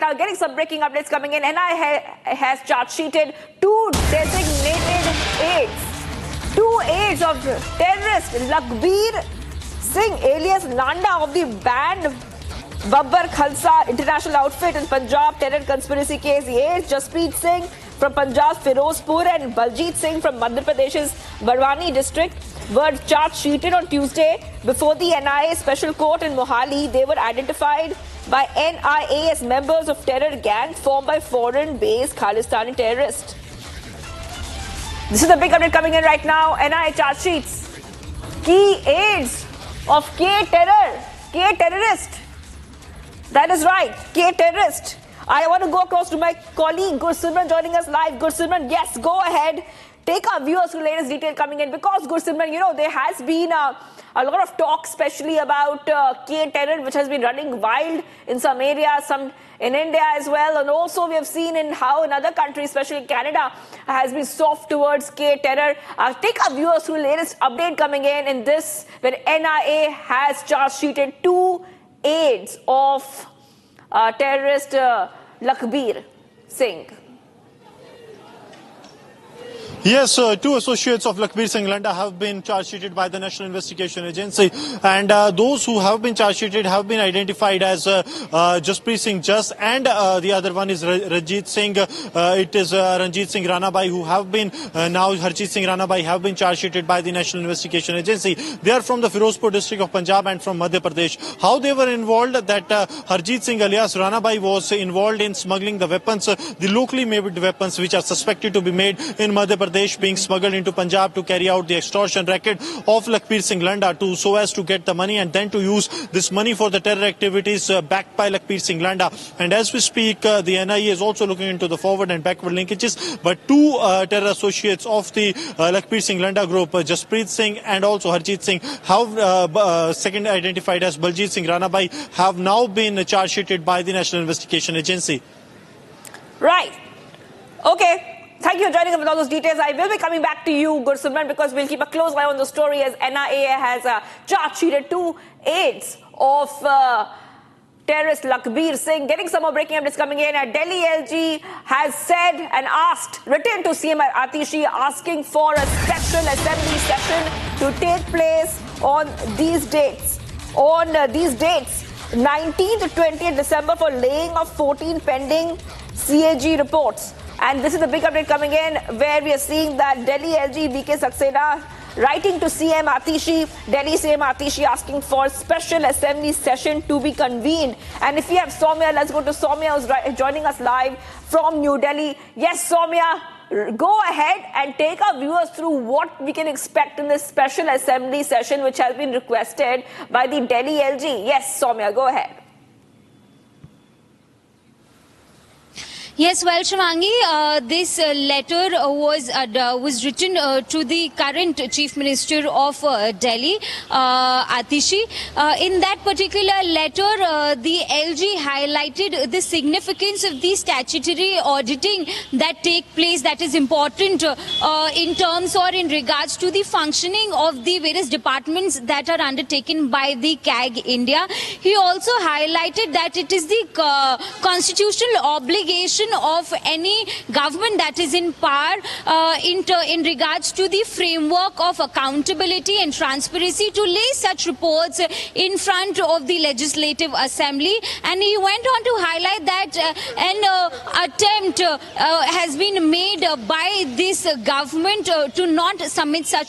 now, getting some breaking updates coming in. NIA has charge sheeted two designated aides. Two aides of terrorist Lakhbir Singh alias Nanda of the banned Babbar Khalsa international outfit in Punjab terror conspiracy case. The aides Jaspreet Singh from Punjab's Firozpur and Baljit Singh from Madhya Pradesh's Barwani district were charge sheeted on Tuesday before the NIA special court in Mohali. They were identified by NIA as members of terror gang formed by foreign-based Khalistani terrorists. This is the big update coming in right now. NIA charge sheets key aides of K-terrorist. That is right, K-terrorist. I want to go across to my colleague Gursimran joining us live. Gursimran, yes, go ahead. Take our viewers to the latest detail coming in, because Gursimran, you know, there has been a lot of talk, especially about K-terror, which has been running wild in some areas, some in India as well. And also we have seen in how in other countries, especially Canada, has been soft towards K-terror. Take our viewers through the latest update coming in this, where NIA has charge sheeted two aides of terrorist Lakhbir Singh. Yes, two associates of Lakhbir Singh Nanda have been charge sheeted by the National Investigation Agency, and those who have been charge sheeted have been identified as Jaspreet Singh Jas, and the other one is Ranjit Singh. It is Ranjit Singh Ranabai, who have been now Harjit Singh Ranabai have been charge sheeted by the National Investigation Agency. They are from the Firozpur district of Punjab and from Madhya Pradesh. How they were involved? That Harjit Singh alias Ranabai was involved in smuggling the weapons, the locally made weapons which are suspected to be made in Madhya Pradesh, being smuggled into Punjab to carry out the extortion racket of Lakhbir Singh Nanda so as to get the money and then to use this money for the terror activities backed by Lakhbir Singh Nanda. And as we speak, the NIA is also looking into the forward and backward linkages. But two terror associates of the Lakhbir Singh Nanda group, Jaspreet Singh and also Harjit Singh, have second identified as Baljit Singh Ranabai, have now been charge sheeted by the National Investigation Agency. Right. Okay. Thank you for joining us with all those details. I will be coming back to you, Gursimran, because we'll keep a close eye on the story as NIA has charge sheeted two aides of terrorist Lakhbir Singh. Getting some more breaking updates coming in. Delhi LG has said and written to CM Atishi asking for a special assembly session to take place on these dates. 19th to 20th December, for laying of 14 pending CAG reports. And this is the big update coming in, where we are seeing that Delhi LG VK Saxena writing to CM Atishi, Delhi CM Atishi asking for special assembly session to be convened. And if we have Soumya, let's go to Soumya, who's joining us live from New Delhi. Yes, Soumya, go ahead and take our viewers through what we can expect in this special assembly session, which has been requested by the Delhi LG. Yes, Soumya, go ahead. Yes, well, Shivangi, this letter was written to the current Chief Minister of Delhi, Atishi. In that particular letter, the LG highlighted the significance of the statutory auditing that take place, that is important in terms or in regards to the functioning of the various departments that are undertaken by the CAG India. He also highlighted that it is the constitutional obligation of any government that is in power in regards to the framework of accountability and transparency to lay such reports in front of the Legislative Assembly. And he went on to highlight that an attempt has been made by this government to not submit such